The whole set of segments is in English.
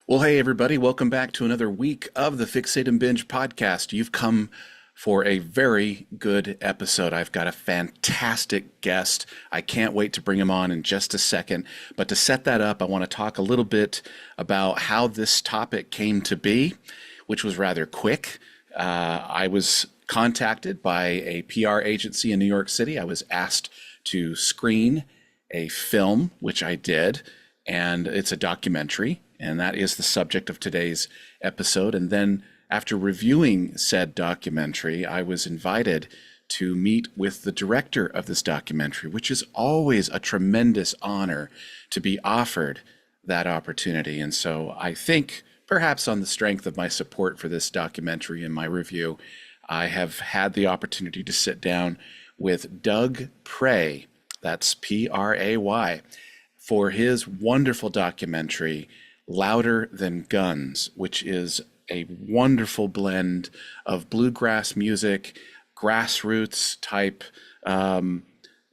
Well, hey, everybody, welcome back to another week of the Fixate Binge Podcast. You've come for a very good episode. I've got a fantastic guest. I can't wait to bring him on in just a second. But to set that up, I want to talk a little bit about how this topic came to be, which was rather quick. I was contacted by a PR agency in New York City. I was asked to screen a film, which I did, and it's a documentary. And that is the subject of today's episode. And then after reviewing said documentary, I was invited to meet with the director of this documentary, which is always a tremendous honor to be offered that opportunity. And so I think perhaps on the strength of my support for this documentary and my review, I have had the opportunity to sit down with Doug Pray, that's P-R-A-Y, for his wonderful documentary, Louder Than Guns, which is a wonderful blend of bluegrass music, grassroots type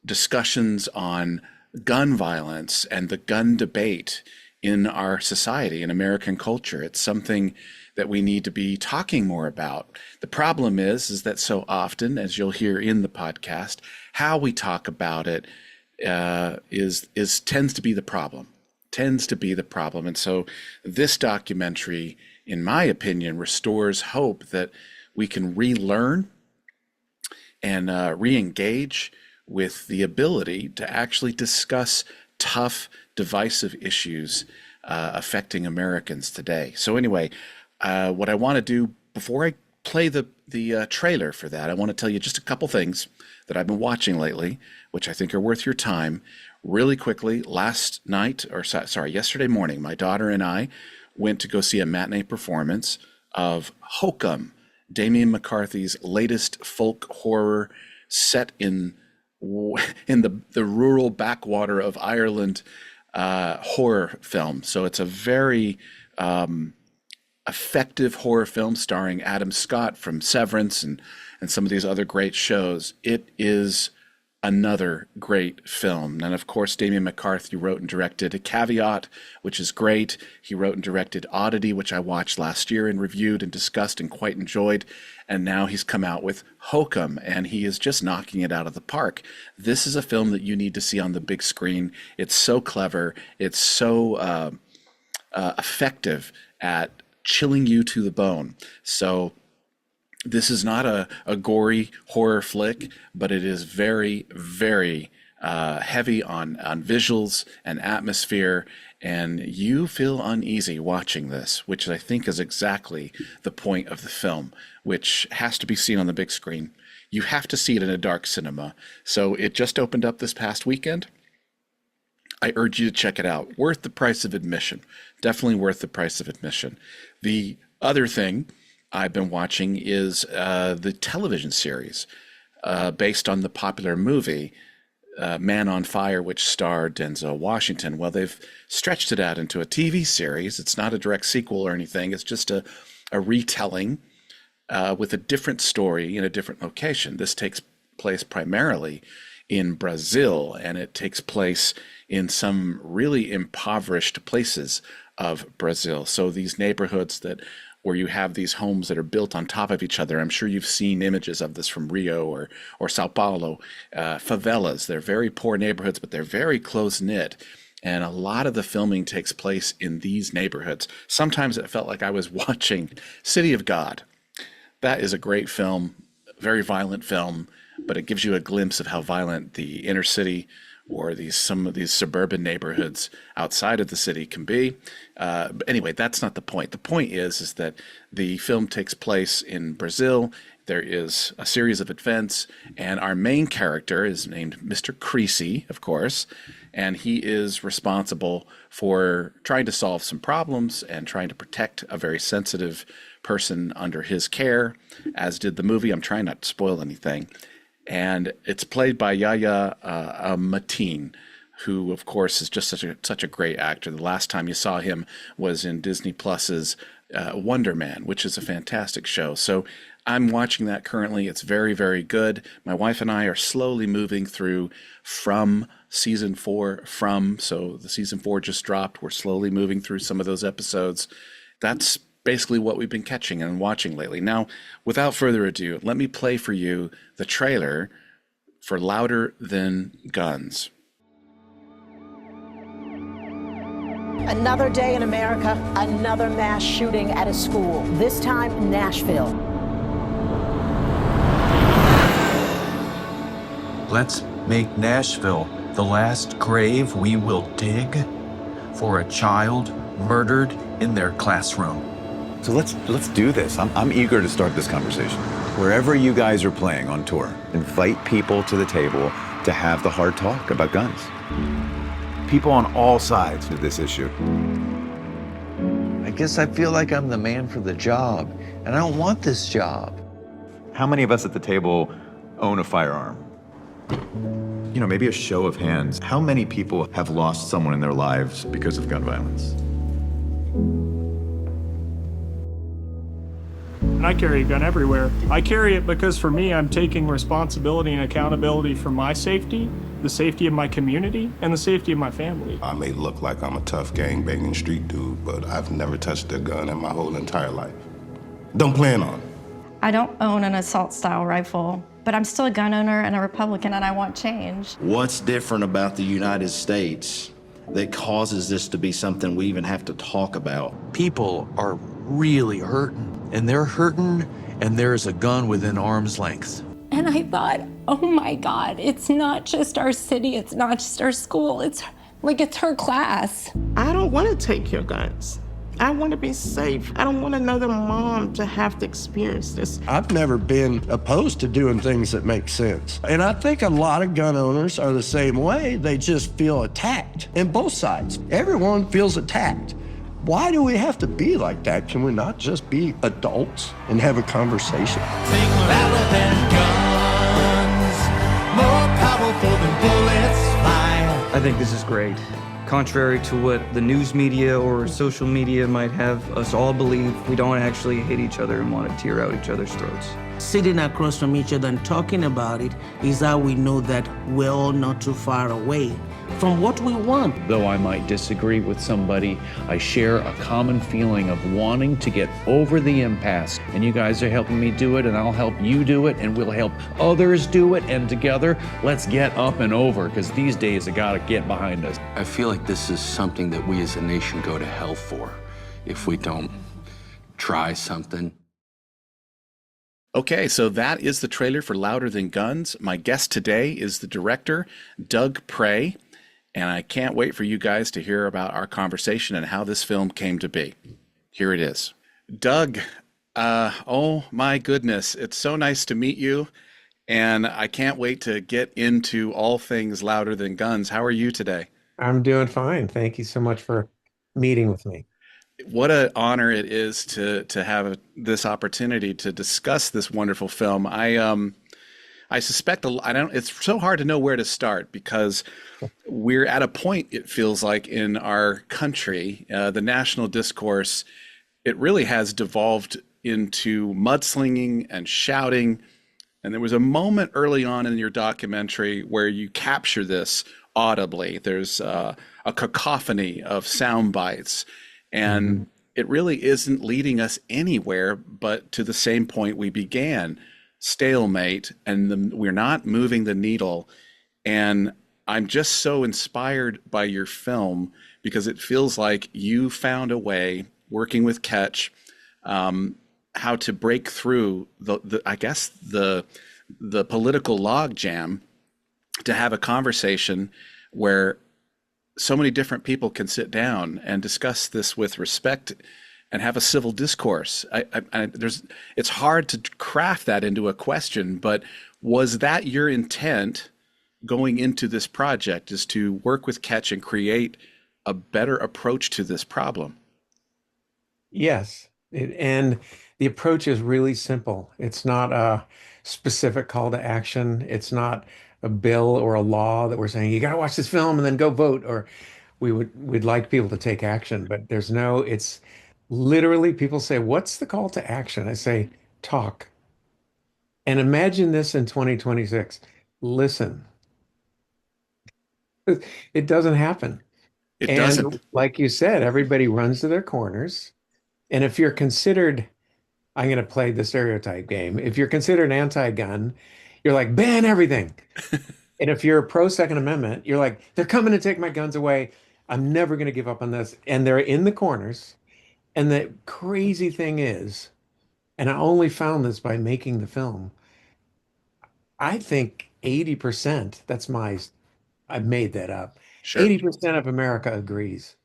discussions on gun violence and the gun debate in our society, in American culture. It's something that we need to be talking more about. The problem is that so often, as you'll hear in the podcast, how we talk about it tends to be the problem. And so this documentary, in my opinion, restores hope that we can relearn and re-engage with the ability to actually discuss tough, divisive issues affecting Americans today. So anyway, what I want to do before I play the trailer for that, I want to tell you just a couple things that I've been watching lately, which I think are worth your time. Really quickly, yesterday morning, my daughter and I went to go see a matinee performance of Hokum, Damian McCarthy's latest folk horror set in the rural backwater of Ireland horror film. So it's a very effective horror film starring Adam Scott from Severance and some of these other great shows. It is another great film. And of course, Damian McCarthy wrote and directed A Caveat, which is great. He wrote and directed Oddity, which I watched last year and reviewed and discussed and quite enjoyed. And now he's come out with Hokum, and he is just knocking it out of the park. This is a film that you need to see on the big screen. It's so clever. It's so effective at chilling you to the bone. So this is not a gory horror flick, but it is very, very heavy on visuals and atmosphere, and you feel uneasy watching this, which I think is exactly the point of the film, which has to be seen on the big screen. You have to see it in a dark cinema. So it just opened up this past weekend. I urge you to check it out. Worth the price of admission. Definitely worth the price of admission. The other thing I've been watching is the television series based on the popular movie Man on Fire, which starred Denzel Washington. Well, they've stretched it out into a TV series. It's not a direct sequel or anything. It's just a retelling with a different story in a different location. This takes place primarily in Brazil, and it takes place in some really impoverished places of Brazil. So these neighborhoods where you have these homes that are built on top of each other. I'm sure you've seen images of this from Rio or Sao Paulo, favelas. They're very poor neighborhoods, but they're very close-knit. And a lot of the filming takes place in these neighborhoods. Sometimes it felt like I was watching City of God. That is a great film, very violent film, but it gives you a glimpse of how violent the inner city or some of these suburban neighborhoods outside of the city can be. But anyway, that's not the point. The point is that the film takes place in Brazil. There is a series of events, and our main character is named Mr. Creasy, of course, and he is responsible for trying to solve some problems and trying to protect a very sensitive person under his care, as did the movie. I'm trying not to spoil anything. And it's played by Yahya Mateen, who, of course, is just such a great actor. The last time you saw him was in Disney Plus's Wonder Man, which is a fantastic show. So I'm watching that currently. It's very, very good. My wife and I are slowly moving through from season four. So the season four just dropped. We're slowly moving through some of those episodes. That's basically what we've been catching and watching lately. Now, without further ado, let me play for you the trailer for Louder Than Guns. Another day in America, another mass shooting at a school, this time Nashville. Let's make Nashville the last grave we will dig for a child murdered in their classroom. So let's do this. I'm eager to start this conversation. Wherever you guys are playing on tour, invite people to the table to have the hard talk about guns. People on all sides of this issue. I guess I feel like I'm the man for the job, and I don't want this job. How many of us at the table own a firearm? You know, maybe a show of hands. How many people have lost someone in their lives because of gun violence? And I carry a gun everywhere. I carry it because for me, I'm taking responsibility and accountability for my safety, the safety of my community, and the safety of my family. I may look like I'm a tough gang-banging street dude, but I've never touched a gun in my whole entire life. Don't plan on it. I don't own an assault-style rifle, but I'm still a gun owner and a Republican, and I want change. What's different about the United States that causes this to be something we even have to talk about? People are really hurting, and they're hurting, and there's a gun within arm's length. And I thought, oh my God, it's not just our city, it's not just our school, it's her class. I don't want to take your guns. I want to be safe. I don't want another mom to have to experience this. I've never been opposed to doing things that make sense. And I think a lot of gun owners are the same way. They just feel attacked. And both sides. Everyone feels attacked. Why do we have to be like that? Can we not just be adults and have a conversation? Think louder than guns, more powerful than bullets fly. I think this is great. Contrary to what the news media or social media might have us all believe, we don't actually hate each other and want to tear out each other's throats. Sitting across from each other and talking about it is how we know that we're all not too far away from what we want. Though I might disagree with somebody, I share a common feeling of wanting to get over the impasse. And you guys are helping me do it, and I'll help you do it, and we'll help others do it. And together, let's get up and over, because these days have got to get behind us. I feel like this is something that we as a nation go to hell for if we don't try something. Okay, so that is the trailer for Louder Than Guns. My guest today is the director, Doug Prey, and I can't wait for you guys to hear about our conversation and how this film came to be. Here it is. Doug, oh my goodness, it's so nice to meet you, and I can't wait to get into all things Louder Than Guns. How are you today? I'm doing fine. Thank you so much for meeting with me. What an honor it is to have this opportunity to discuss this wonderful film. I suspect it's so hard to know where to start because we're at a point, it feels like, in our country, the national discourse, it really has devolved into mudslinging and shouting. And there was a moment early on in your documentary where you capture this audibly. There's a cacophony of sound bites. And it really isn't leading us anywhere but to the same point we began, stalemate, and we're not moving the needle. And I'm just so inspired by your film because it feels like you found a way, working with Ketch, how to break through the political logjam to have a conversation where so many different people can sit down and discuss this with respect and have a civil discourse. It's hard to craft that into a question, but was that your intent going into this project, is to work with Ketch and create a better approach to this problem? Yes, and the approach is really simple. It's not a specific call to action. It's not a bill or a law that we're saying, you got to watch this film and then go vote, or we'd like people to take action, but it's Literally, people say, "What's the call to action?" I say, "Talk." And imagine this in 2026. Listen. It doesn't happen. It And doesn't. like you said, everybody runs to their corners. And if you're considered, I'm going to play the stereotype game. If you're considered anti-gun, you're like, ban everything. And if you're pro Second Amendment, you're like, they're coming to take my guns away. I'm never going to give up on this. And they're in the corners. And the crazy thing is, and I only found this by making the film, I think 80%, I've made that up. Sure. 80% of America agrees.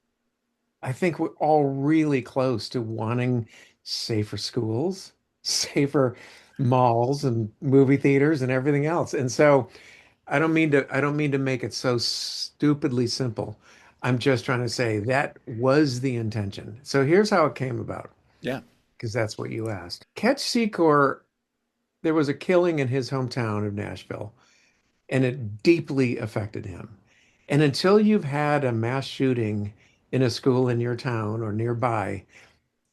I think we're all really close to wanting safer schools, safer malls and movie theaters and everything else. And so I don't mean to make it so stupidly simple. I'm just trying to say that was the intention. So here's how it came about, Yeah. because that's what you asked. Ketch Secor, there was a killing in his hometown of Nashville, and it deeply affected him. And until you've had a mass shooting in a school in your town or nearby,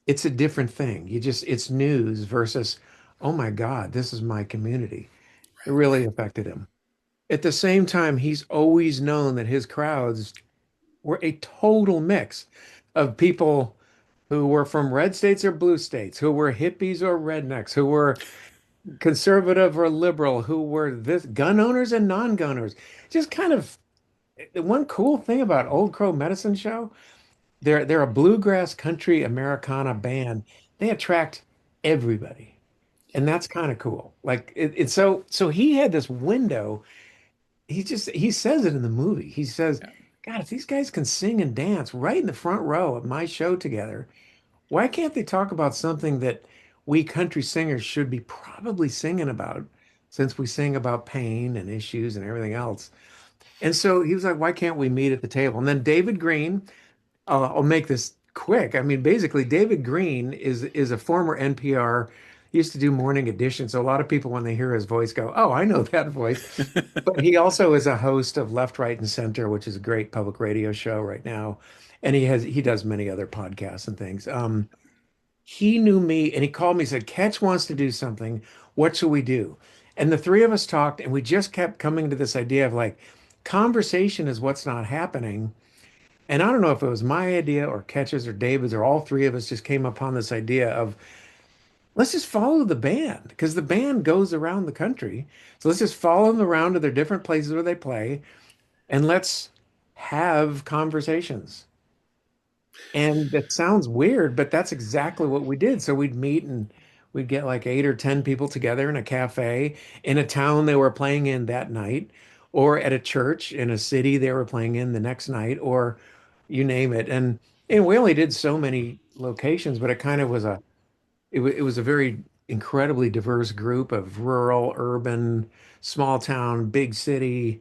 it's a different thing. It's news versus, oh my God, this is my community. It really affected him. At the same time, he's always known that his crowds were a total mix of people who were from red states or blue states, who were hippies or rednecks, who were conservative or liberal, who were this gun owners and non-gunners. Just kind of the one cool thing about Old Crow Medicine Show, they're a bluegrass country Americana band. They attract everybody. And that's kind of cool. Like so he had this window. He says it in the movie. He says, God, if these guys can sing and dance right in the front row of my show together, why can't they talk about something that we country singers should be probably singing about, since we sing about pain and issues and everything else? And so he was like, why can't we meet at the table? And then David Green, I'll make this quick. I mean, basically, David Green is a former NPR, he used to do Morning Edition. So a lot of people, when they hear his voice, go, oh, I know that voice. But he also is a host of Left, Right, and Center, which is a great public radio show right now. And he does many other podcasts and things. He knew me and he called me, said, Ketch wants to do something. What should we do? And the three of us talked, and we just kept coming to this idea of like, conversation is what's not happening. And I don't know if it was my idea or Ketch's or David's, or all three of us just came upon this idea of, let's just follow the band, because the band goes around the country. So let's just follow them around to their different places where they play, and let's have conversations. And that sounds weird, but that's exactly what we did. So we'd meet and we'd get like 8 or 10 people together in a cafe in a town they were playing in that night, or at a church in a city they were playing in the next night, or you name it. And we only did so many locations, but it kind of was it was a very incredibly diverse group of rural, urban, small town, big city,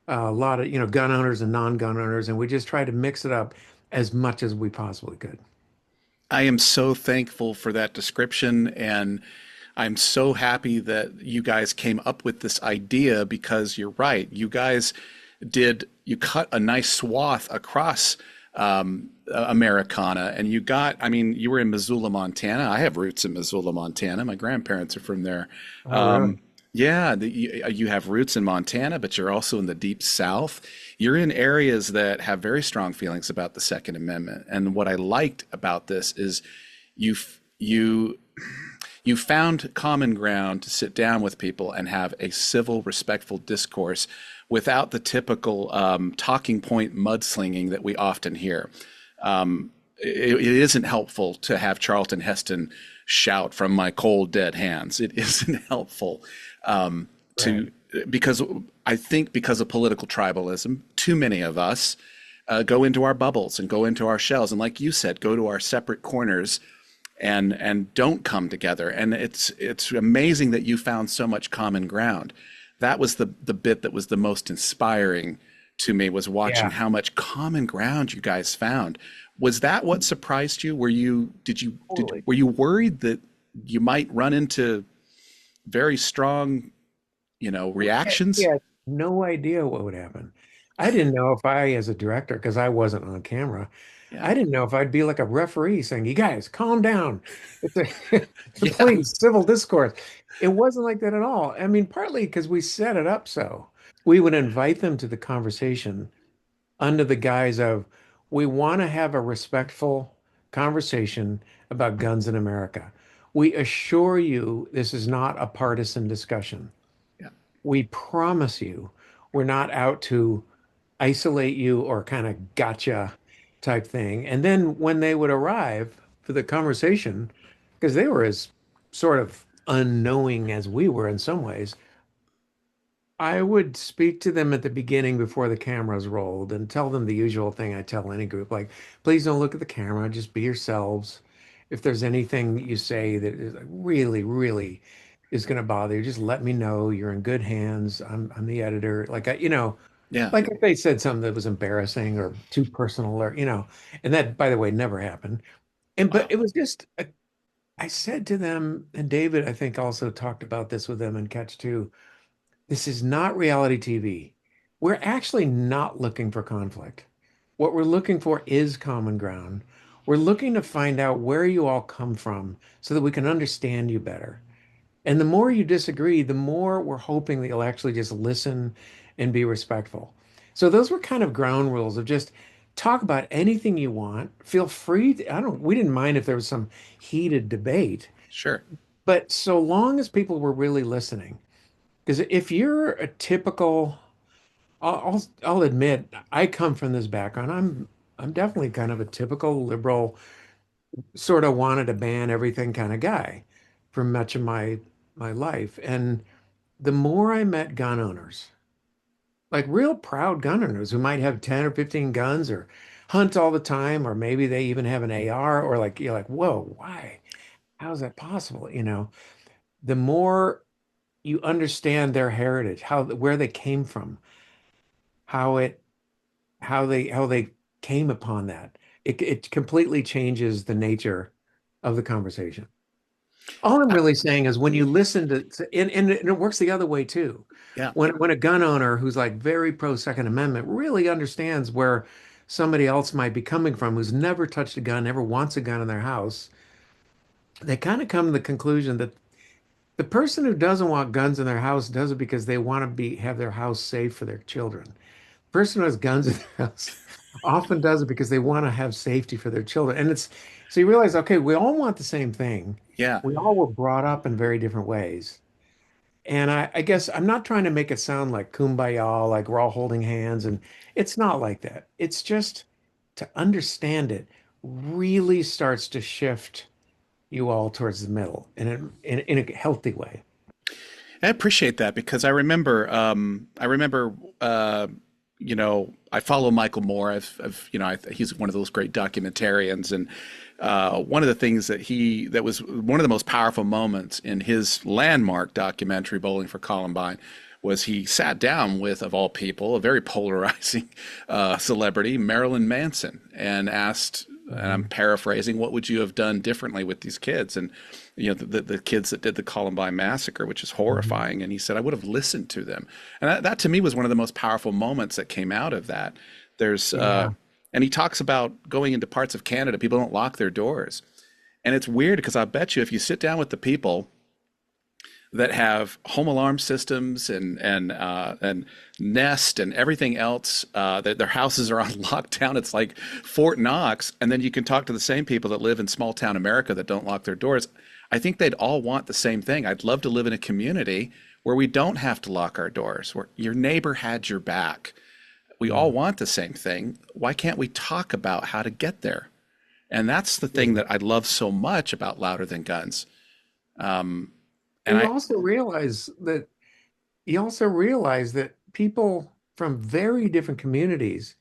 a lot of, gun owners and non-gun owners. And we just tried to mix it up as much as we possibly could. I am so thankful for that description, and I'm so happy that you guys came up with this idea, because you're right. You guys you cut a nice swath across Americana, and you were in Missoula, Montana. I have roots in Missoula, Montana. My grandparents are from there. Really? Yeah, you have roots in Montana, but you're also in the deep South. You're in areas that have very strong feelings about the Second Amendment. And what I liked about this is you found common ground to sit down with people and have a civil, respectful discourse without the typical talking point mudslinging that we often hear. It isn't helpful to have Charlton Heston shout from my cold, dead hands. It isn't helpful because I think because of political tribalism, too many of us go into our bubbles and go into our shells. And like you said, go to our separate corners and don't come together. And it's amazing that you found so much common ground. That was the bit that was the most inspiring to me, was watching how much common ground you guys found. Was that what surprised you? Were you worried that you might run into very strong, reactions? Yeah, no idea what would happen. I didn't know if I, as a director, because I wasn't on camera, I didn't know if I'd be like a referee saying, "You guys, calm down. It's please, civil discourse." It wasn't like that at all. I mean, partly because we set it up so we would invite them to the conversation under the guise of we want to have a respectful conversation about guns in America. We assure you this is not a partisan discussion. Yeah. We promise you we're not out to isolate you or kind of gotcha type thing. And then when they would arrive for the conversation, because they were as sort of unknowing as we were in some ways, I would speak to them at the beginning before the cameras rolled and tell them the usual thing I tell any group, like, please don't look at the camera, just be yourselves. If there's anything that you say that is like really, really is going to bother you, just let me know. You're in good hands. I'm the editor. Like, Yeah. like if they said something that was embarrassing or too personal or, and that, by the way, never happened. But it was just, I said to them, and David, I think, also talked about this with them in Catch too. This is not reality TV. We're actually not looking for conflict. What we're looking for is common ground. We're looking to find out where you all come from so that we can understand you better. And the more you disagree, the more we're hoping that you'll actually just listen and be respectful. So those were kind of ground rules of just talk about anything you want. Feel free we didn't mind if there was some heated debate. Sure. But so long as people were really listening. Because if you're a typical, I'll admit, I come from this background. I'm definitely kind of a typical liberal, sort of wanted to ban everything kind of guy for much of my life. And the more I met gun owners, like real proud gun owners who might have 10 or 15 guns or hunt all the time, or maybe they even have an AR, or like, you're like, whoa, why? How is that possible? The more you understand their heritage, where they came from, how they came upon that. It completely changes the nature of the conversation. All I'm really saying is when you listen to and it works the other way too. Yeah. When a gun owner who's like very pro Second Amendment really understands where somebody else might be coming from, who's never touched a gun, never wants a gun in their house, they kind of come to the conclusion that the person who doesn't want guns in their house does it because they want to have their house safe for their children. The person who has guns in their house often does it because they want to have safety for their children. And so you realize, okay, we all want the same thing. Yeah. We all were brought up in very different ways. And I guess I'm not trying to make it sound like kumbaya, like we're all holding hands. And it's not like that. It's just to understand it really starts to shift you all towards the middle in a healthy way. I appreciate that because I remember, I follow Michael Moore. He's one of those great documentarians, and one of the things that was one of the most powerful moments in his landmark documentary, Bowling for Columbine, was he sat down with, of all people, a very polarizing celebrity, Marilyn Manson, and asked, and I'm paraphrasing, what would you have done differently with these kids? And the kids that did the Columbine massacre, which is horrifying. And he said, I would have listened to them. And that to me was one of the most powerful moments that came out of that. And he talks about going into parts of Canada, people don't lock their doors. And it's weird because I bet you if you sit down with the people that have home alarm systems and Nest and everything else, that their houses are on lockdown. It's like Fort Knox. And then you can talk to the same people that live in small town America that don't lock their doors. I think they'd all want the same thing. I'd love to live in a community where we don't have to lock our doors, where your neighbor had your back. We all want the same thing. Why can't we talk about how to get there? And that's the thing that I love so much about Louder Than Guns. And you also realize that people from very different communities.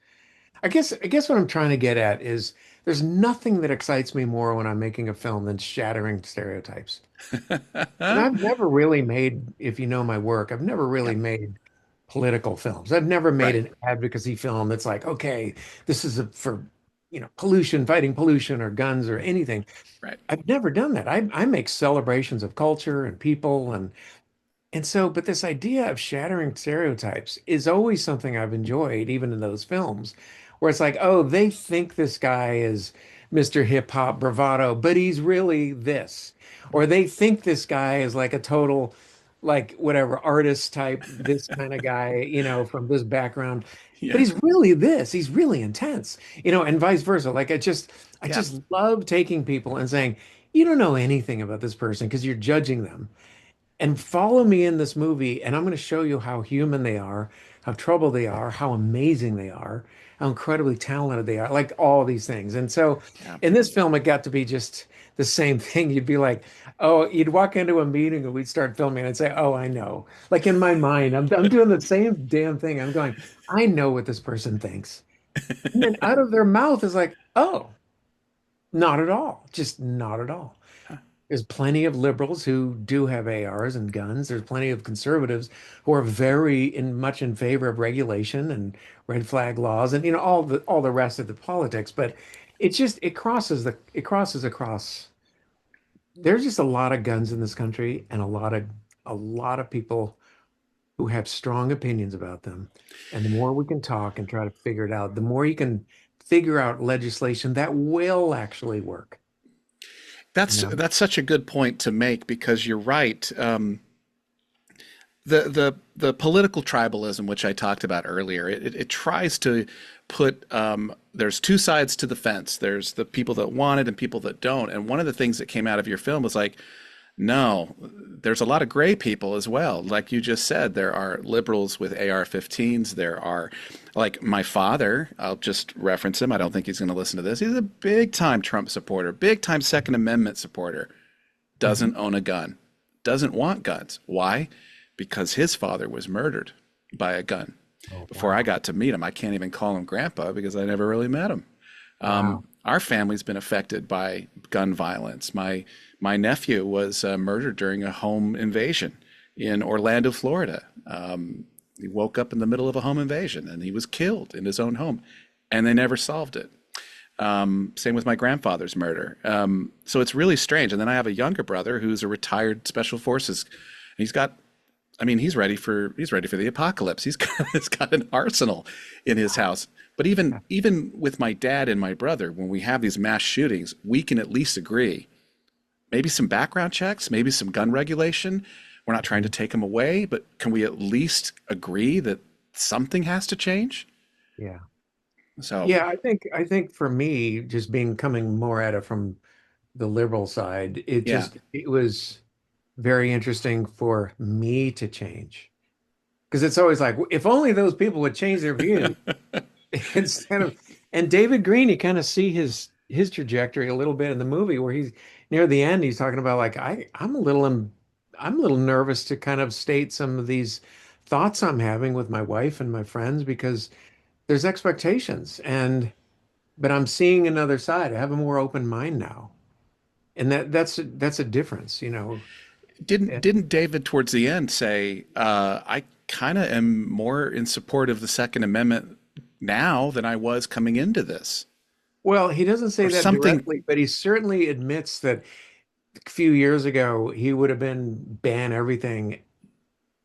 I guess what I'm trying to get at is there's nothing that excites me more when I'm making a film than shattering stereotypes. And I've never really made, if you know my work, I've never really made political films. I've never made an advocacy film that's like, okay, this is for pollution, fighting pollution or guns or anything. Right. I've never done that. I make celebrations of culture and people, and And so, but this idea of shattering stereotypes is always something I've enjoyed, even in those films, where it's like, oh, they think this guy is Mr. Hip Hop Bravado, but he's really this. Or they think this guy is like a total, like, whatever, artist type, this kind of guy, from this background. But Yeah. he's really this. He's really intense, and vice versa. Like, I Yeah. just love taking people and saying, you don't know anything about this person because you're judging them, and follow me in this movie, and I'm going to show you how human they are, how troubled they are, how amazing they are, how incredibly talented they are, like all these things. And so Yeah. in this film, it got to be just the same thing. You'd be like, oh, you'd walk into a meeting and we'd start filming and I'd say, oh, I know. Like, in my mind, I'm doing the same damn thing. I'm going, I know what this person thinks. And then out of their mouth is like, oh, not at all. Just not at all. There's plenty of liberals who do have ARs and guns. There's plenty of conservatives who are much in favor of regulation and red flag laws and all the rest of the politics. But it crosses across. There's just a lot of guns in this country, and a lot of people who have strong opinions about them. And the more we can talk and try to figure it out, the more you can figure out legislation that will actually work. That's such a good point to make, because you're right. The political tribalism, which I talked about earlier, it tries to put there's two sides to the fence. There's the people that want it and people that don't. And one of the things that came out of your film was like, no, there's a lot of gray people as well. Like you just said, there are liberals with AR-15s. There are, like, my father, I'll just reference him. I don't think he's going to listen to this. He's a big time Trump supporter, big time Second Amendment supporter, doesn't own a gun, doesn't want guns. Why? Because his father was murdered by a gun. Before I got to meet him. I can't even call him grandpa because I never really met him. Our family's been affected by gun violence. My nephew was murdered during a home invasion in Orlando, Florida. He woke up in the middle of a home invasion and he was killed in his own home, and they never solved it. Same with my grandfather's murder. So it's really strange. And then I have a younger brother who's a retired special forces. He's ready for the apocalypse. He's got an arsenal in his house. But even with my dad and my brother, when we have these mass shootings, we can at least agree. Maybe some background checks, maybe some gun regulation. We're not trying to take them away, but can we at least agree that something has to change? Yeah. So yeah, I think for me, just coming more at it from the liberal side, it was very interesting for me to change. Because it's always like, if only those people would change their view. And David Green, you kind of see his trajectory a little bit in the movie, where he's near the end, he's talking about, like, I'm a little nervous to kind of state some of these thoughts I'm having with my wife and my friends, because there's expectations, but I'm seeing another side. I have a more open mind now. And that's a difference, Didn't David towards the end say, I kind of am more in support of the Second Amendment now than I was coming into this? Well, he doesn't say that directly, but he certainly admits that a few years ago he would have been ban everything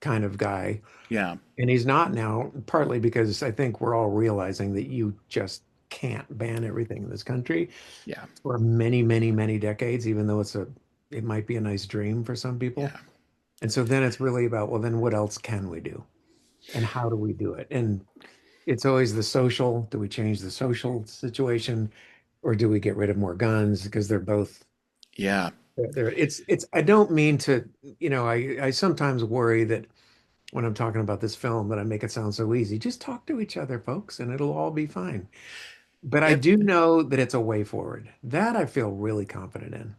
kind of guy. Yeah. And he's not now, partly because I think we're all realizing that you just can't ban everything in this country. Yeah. For many, many, many decades, even though it might be a nice dream for some people. Yeah. And so then it's really about, well, then what else can we do? And how do we do it? And it's always the social. Do we change the social situation, or do we get rid of more guns? Because they're both. Yeah. I don't mean to, I sometimes worry that when I'm talking about this film that I make it sound so easy. Just talk to each other, folks, and it'll all be fine. But I do know that it's a way forward. That I feel really confident in.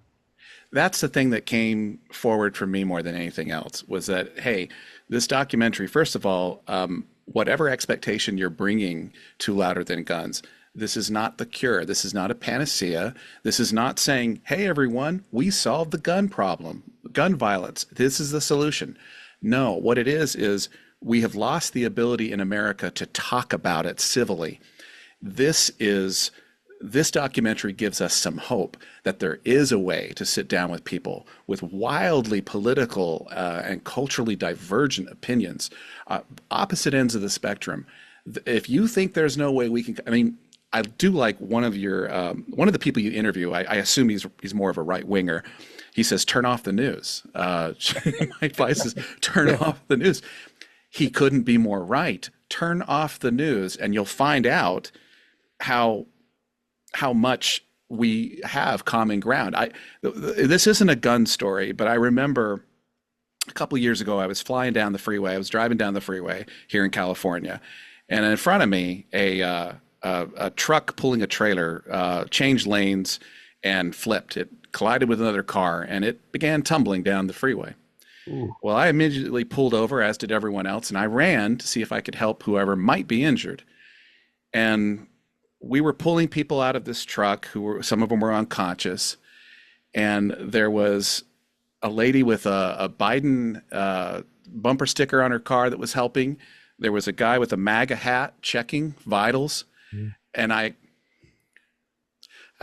That's the thing that came forward for me more than anything else, was that, hey, this documentary, first of all, whatever expectation you're bringing to Louder Than Guns, this is not the cure. This is not a panacea. This is not saying, hey, everyone, we solved the gun problem, gun violence. This is the solution. No, what it is we have lost the ability in America to talk about it civilly. This is this documentary gives us some hope that there is a way to sit down with people with wildly political and culturally divergent opinions, opposite ends of the spectrum. If you think there's no way we can, I mean, I do like one of the people you interview. I assume he's more of a right winger. He says, "Turn off the news." My advice is turn off the news. He couldn't be more right. Turn off the news, and you'll find out how much we have common ground. This isn't a gun story, but I remember a couple years ago, I was flying down the freeway. I was driving down the freeway here in California, and in front of me, a truck pulling a trailer changed lanes and flipped. It collided with another car, and it began tumbling down the freeway. Ooh. Well, I immediately pulled over, as did everyone else, and I ran to see if I could help whoever might be injured. And we were pulling people out of this truck some of them were unconscious. And there was a lady with a Biden bumper sticker on her car that was helping. There was a guy with a MAGA hat checking vitals. Mm. And I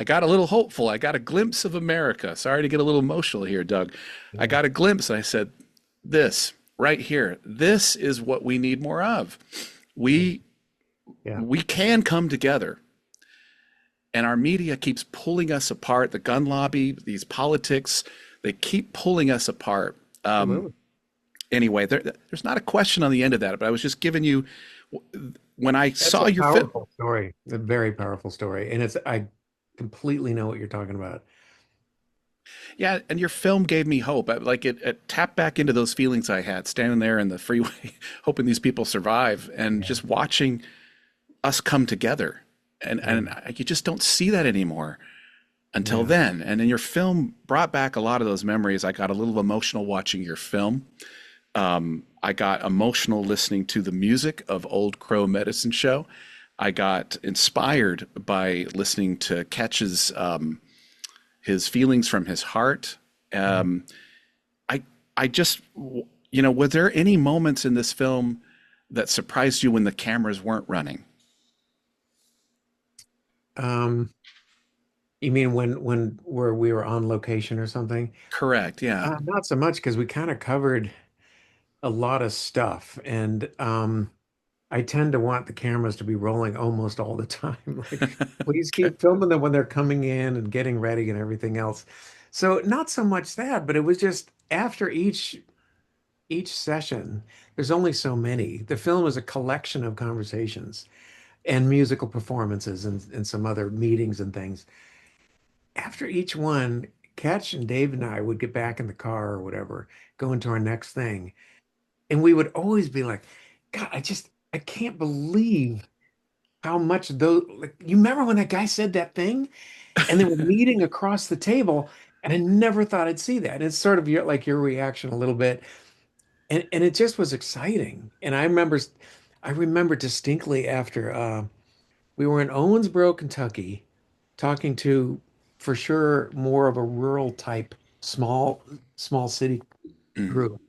got a little hopeful. I got a glimpse of America. Sorry to get a little emotional here, Doug. I got a glimpse, and I said, this right here, this is what we need more of. We can come together. And our media keeps pulling us apart. The gun lobby, these politics, they keep pulling us apart. Anyway, there's not a question on the end of that, but I was just giving you, when I saw your powerful story, a very powerful story. And I completely know what you're talking about. Yeah, and your film gave me hope. Like it tapped back into those feelings I had standing there in the freeway, hoping these people survive, and just watching us come together. And you just don't see that anymore until then. And then your film brought back a lot of those memories. I got a little emotional watching your film. I got emotional listening to the music of Old Crow Medicine Show. I got inspired by listening to Ketch's his feelings from his heart. I just, were there any moments in this film that surprised you when the cameras weren't running? You mean where we were on location or something? Correct. Yeah. Not so much, because we kind of covered a lot of stuff, and I tend to want the cameras to be rolling almost all the time. Like, please keep filming them when they're coming in and getting ready and everything else. So not so much that, but it was just after each session, there's only so many. The film is a collection of conversations and musical performances and some other meetings and things. After each one, Ketch and Dave and I would get back in the car or whatever, go into our next thing. And we would always be like, God, I can't believe how much those, like, you remember when that guy said that thing? And they were meeting across the table, and I never thought I'd see that. And it's sort of like your reaction a little bit. And it just was exciting. And I remember distinctly after we were in Owensboro, Kentucky, talking to, for sure, more of a rural type, small city group,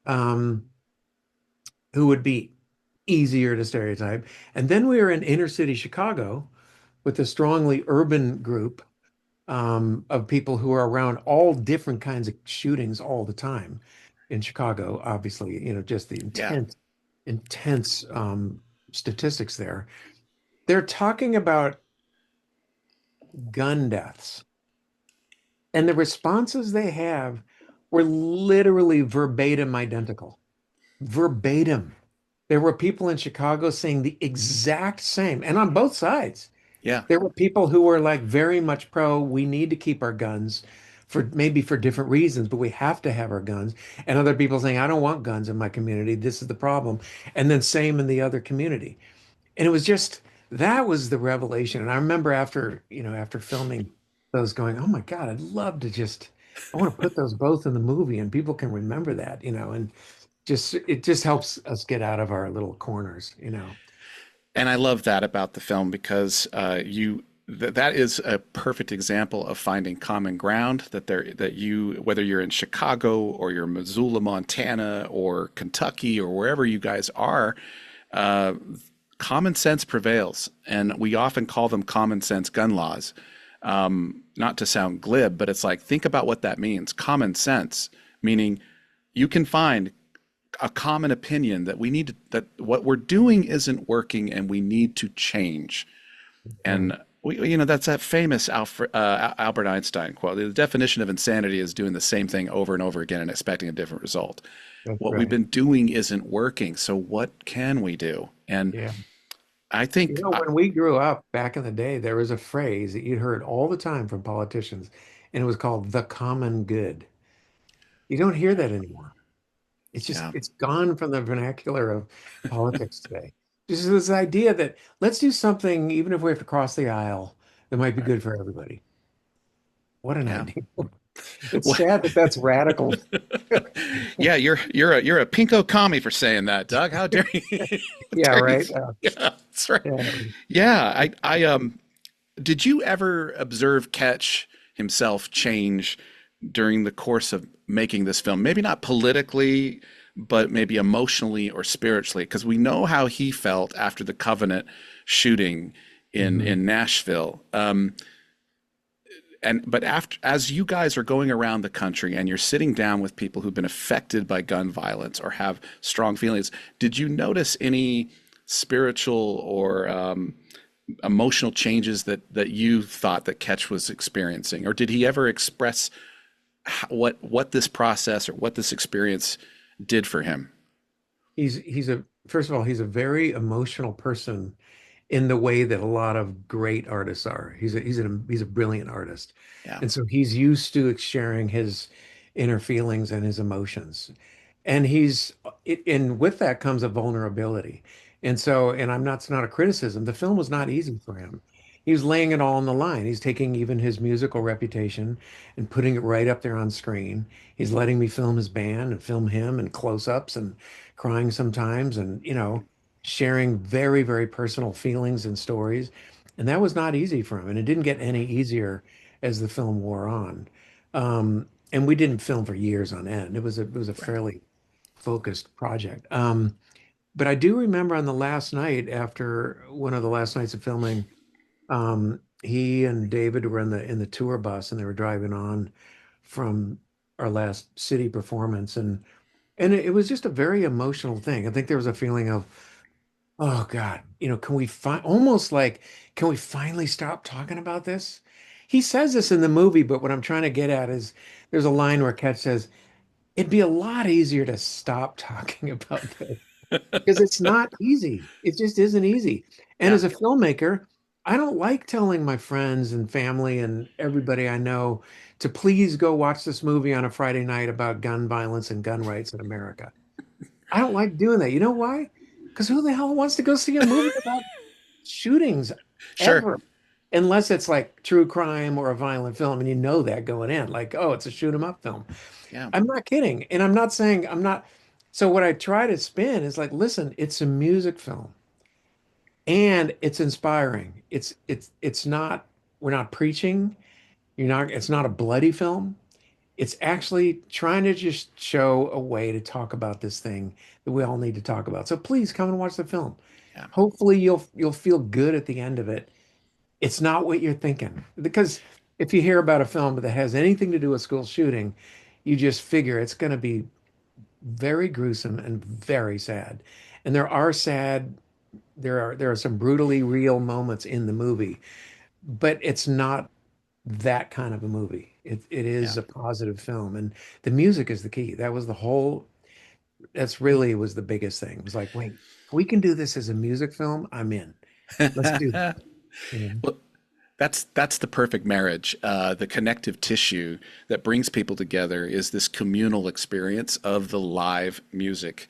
who would be easier to stereotype. And then we were in inner city Chicago with a strongly urban group of people who are around all different kinds of shootings all the time in Chicago. Obviously, just the intense statistics there. They're talking about gun deaths, and the responses they have were literally verbatim identical. Verbatim. There were people in Chicago saying the exact same, and on both sides. Yeah. There were people who were like very much pro, we need to keep our guns for different reasons, but we have to have our guns. And other people saying, I don't want guns in my community. This is the problem. And then same in the other community. And it was just, that was the revelation. And I remember after filming those going, oh my God, I'd love to I want to put those both in the movie and people can remember that, and it just helps us get out of our little corners, And I love that about the film, because that is a perfect example of finding common ground, whether you're in Chicago or you're Missoula, Montana, or Kentucky, or wherever you guys are, common sense prevails, and we often call them common sense gun laws. Not to sound glib, but it's like, think about what that means. Common sense, meaning you can find a common opinion that that what we're doing isn't working and we need to change. And that's that famous Albert Einstein quote. The definition of insanity is doing the same thing over and over again and expecting a different result. That's what right. we've been doing isn't working. So what can we do? And I think when we grew up back in the day, there was a phrase that you'd heard all the time from politicians, and it was called the common good. You don't hear that anymore. It's just, it's gone from the vernacular of politics today. Just this idea that let's do something, even if we have to cross the aisle, that might be good for everybody. What an idea. It's sad that that's radical. Yeah, you're a pinko commie for saying that, Doug. How dare you? Yeah, right. Yeah, that's right. Yeah, I did you ever observe Ketch himself change during the course of making this film? Maybe not politically, but maybe emotionally or spiritually, because we know how he felt after the Covenant shooting in Nashville. But as you guys are going around the country and you're sitting down with people who've been affected by gun violence or have strong feelings, did you notice any spiritual or emotional changes that you thought that Ketch was experiencing? Or did he ever express what this process or what this experience did for him? First of all, he's a very emotional person in the way that a lot of great artists are. He's a brilliant artist. Yeah. And so he's used to sharing his inner feelings and his emotions. And and with that comes a vulnerability. And it's not a criticism. The film was not easy for him. He was laying it all on the line. He's taking even his musical reputation and putting it right up there on screen. He's letting me film his band and film him and close-ups and crying sometimes and, sharing very, very personal feelings and stories. And that was not easy for him. And it didn't get any easier as the film wore on. And we didn't film for years on end. It was a fairly focused project. But I do remember on the last night, after one of the last nights of filming, he and David were in the tour bus and they were driving on from our last city performance. And it was just a very emotional thing. I think there was a feeling of, oh God, can we finally stop talking about this? He says this in the movie, but what I'm trying to get at is there's a line where Ketch says, it'd be a lot easier to stop talking about this because it's not easy. It just isn't easy. And as a filmmaker, I don't like telling my friends and family and everybody I know to please go watch this movie on a Friday night about gun violence and gun rights in America. I don't like doing that. You know why? Because who the hell wants to go see a movie about shootings ever? Unless it's like true crime or a violent film, and you know that going in, like, oh, it's a shoot 'em up film. Yeah. I'm not kidding. And I'm not saying I'm not. So what I try to spin is like, listen, it's a music film. And it's inspiring. It's not, we're not preaching. It's not a bloody film. It's actually trying to just show a way to talk about this thing that we all need to talk about. So please come and watch the film. Yeah. Hopefully you'll feel good at the end of it. It's not what you're thinking. Because if you hear about a film that has anything to do with school shooting, you just figure it's going to be very gruesome and very sad. And there are some brutally real moments in the movie, but it's not that kind of a movie. It is a positive film, and the music is the key. That's really was the biggest thing. It was like, wait, if we can do this as a music film, I'm in. Let's do that. Well, that's the perfect marriage. The connective tissue that brings people together is this communal experience of the live music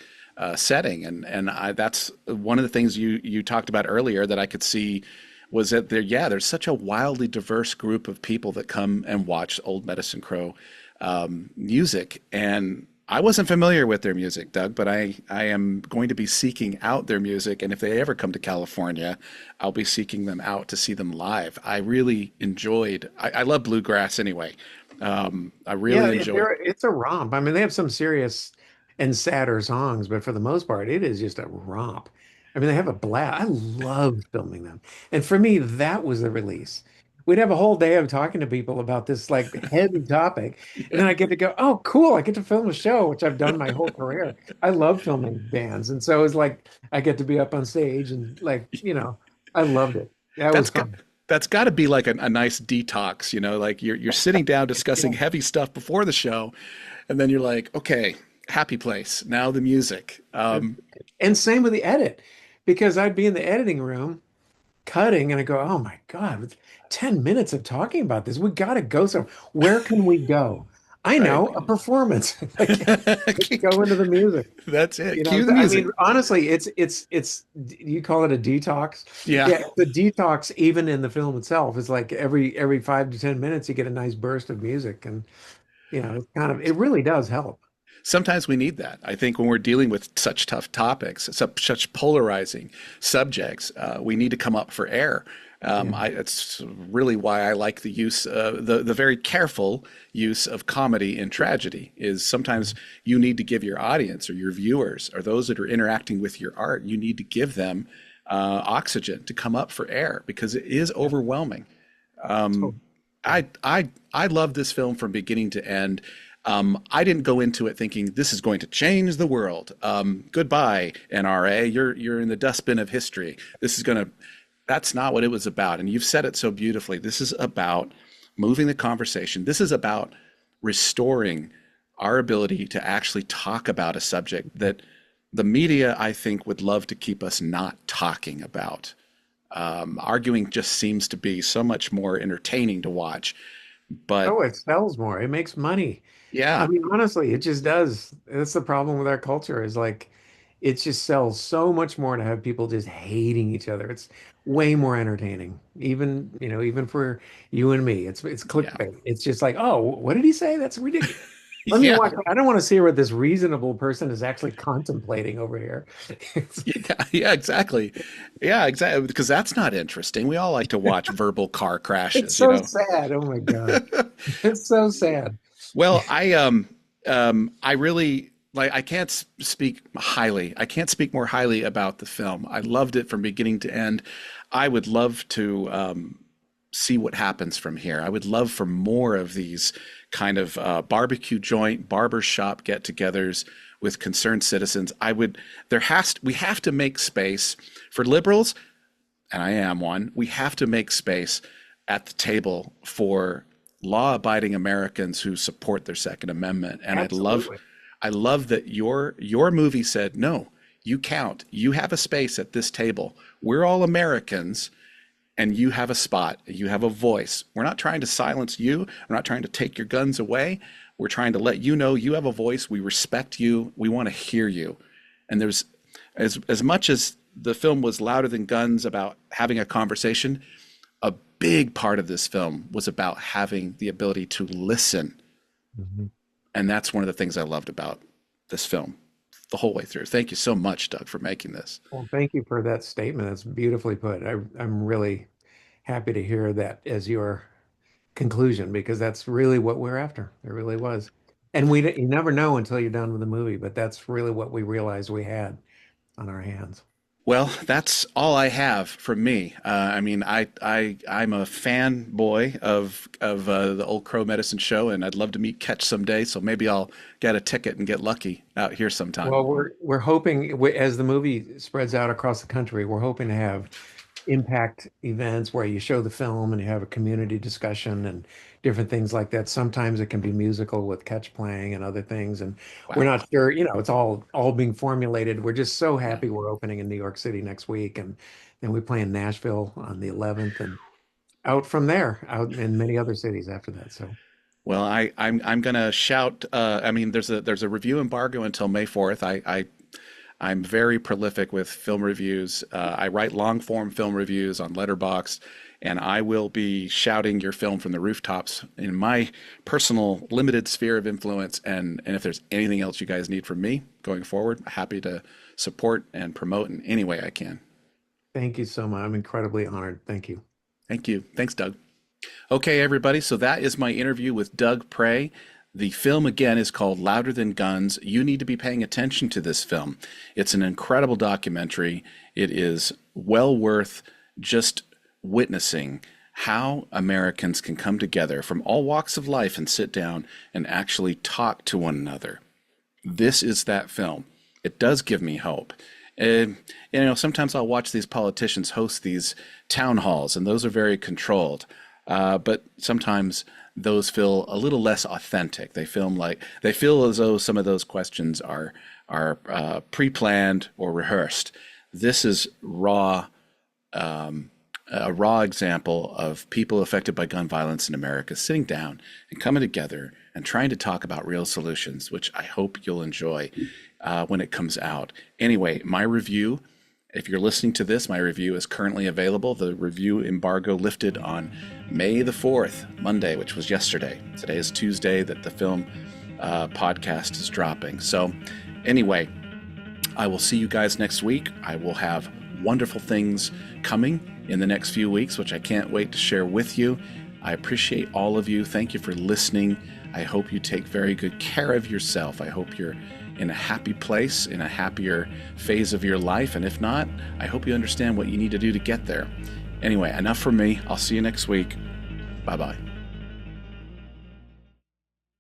setting, and that's one of the things you talked about earlier that I could see was that there's such a wildly diverse group of people that come and watch Old Medicine Crow music, and I wasn't familiar with their music, Doug, but I am going to be seeking out their music, and if they ever come to California, I'll be seeking them out to see them live. I really enjoyed. I love bluegrass anyway. I really enjoy. It's a romp. I mean, they have some serious and sadder songs, but for the most part, it is just a romp. I mean, they have a blast. I love filming them. And for me, that was the release. We'd have a whole day of talking to people about this like heavy topic. And then I get to go, oh, cool. I get to film a show, which I've done my whole career. I love filming bands. And so it's like I get to be up on stage and like, I loved it. That was fun. That's got to be like a nice detox, like you're sitting down discussing heavy stuff before the show, and then you're like, okay, happy place. Now the music. And same with the edit, because I'd be in the editing room cutting and I go, oh my God, with 10 minutes of talking about this, we got to go somewhere. Where can we go? I know, a performance. Go into the music. That's it. Cue the music. I mean, honestly, it's you call it a detox. Yeah. The detox, even in the film itself, is like every 5 to 10 minutes you get a nice burst of music, and it's it really does help. Sometimes we need that. I think when we're dealing with such tough topics, such polarizing subjects, we need to come up for air. It's really why I like the use, the very careful use of comedy in tragedy. Is sometimes you need to give your audience or your viewers or those that are interacting with your art, you need to give them oxygen to come up for air, because it is overwhelming. I love this film from beginning to end. I didn't go into it thinking this is going to change the world. Goodbye, NRA. You're in the dustbin of history. That's not what it was about. And you've said it so beautifully. This is about moving the conversation. This is about restoring our ability to actually talk about a subject that the media, I think, would love to keep us not talking about. Arguing just seems to be so much more entertaining to watch. But it sells more. It makes money. Yeah. I mean, honestly, it just does. That's the problem with our culture, is like, it just sells so much more to have people just hating each other. It's way more entertaining, even for you and me. It's clickbait. Yeah. It's just like, oh, what did he say? That's ridiculous. Let me watch. I don't want to see what this reasonable person is actually contemplating over here. Yeah, exactly. Yeah, exactly. Because that's not interesting. We all like to watch verbal car crashes. It's so sad. Oh my God, it's so sad. Well, I really. I can't speak highly. I can't speak more highly about the film. I loved it from beginning to end. I would love to see what happens from here. I would love for more of these kind of barbecue joint, barbershop get-togethers with concerned citizens. We have to make space for liberals, and I am one. We have to make space at the table for law-abiding Americans who support their Second Amendment. And Absolutely. I love that your movie said, no, you count. You have a space at this table. We're all Americans, and you have a spot. You have a voice. We're not trying to silence you. We're not trying to take your guns away. We're trying to let you know you have a voice. We respect you. We want to hear you. And there's, as much as the film was louder than guns about having a conversation, a big part of this film was about having the ability to listen. Mm-hmm. And that's one of the things I loved about this film the whole way through. Thank you so much, Doug, for making this. Well, thank you for that statement. That's beautifully put. I'm really happy to hear that as your conclusion, because that's really what we're after. It really was. And you never know until you're done with the movie, but that's really what we realized we had on our hands. Well, that's all I have from me. I'm a fanboy of the Old Crow Medicine Show, and I'd love to meet Ketch someday. So maybe I'll get a ticket and get lucky out here sometime. Well, we're hoping, as the movie spreads out across the country, we're hoping to have impact events where you show the film and you have a community discussion and different things like that. Sometimes it can be musical with Ketch playing and other things, and we're not sure, it's all being formulated. We're just so happy we're opening in New York City next week, and then we play in Nashville on the 11th, and out from there, out in many other cities after that. So well, I'm gonna shout. There's a review embargo until May 4th. I'm very prolific with film reviews. I write long form film reviews on Letterboxd, and I will be shouting your film from the rooftops in my personal limited sphere of influence. And if there's anything else you guys need from me going forward, happy to support and promote in any way I can. Thank you so much. I'm incredibly honored. Thank you. Thank you. Thanks, Doug. Okay, everybody. So that is my interview with Doug Prey. The film, again, is called Louder Than Guns. You need to be paying attention to this film. It's an incredible documentary. It is well worth just witnessing how Americans can come together from all walks of life and sit down and actually talk to one another. This is that film. It does give me hope. Sometimes I'll watch these politicians host these town halls, and those are very controlled. But sometimes those feel a little less authentic. They feel as though some of those questions are pre-planned or rehearsed. This is a raw example of people affected by gun violence in America sitting down and coming together and trying to talk about real solutions, which I hope you'll enjoy when it comes out. Anyway, my review, if you're listening to this, my review is currently available. The review embargo lifted on May the 4th, Monday, which was yesterday. Today is Tuesday that the film podcast is dropping. So anyway, I will see you guys next week. I will have wonderful things coming in the next few weeks, which I can't wait to share with you. I appreciate all of you. Thank you for listening. I hope you take very good care of yourself. I hope you're in a happy place, in a happier phase of your life. And if not, I hope you understand what you need to do to get there. Anyway, enough from me. I'll see you next week. Bye-bye.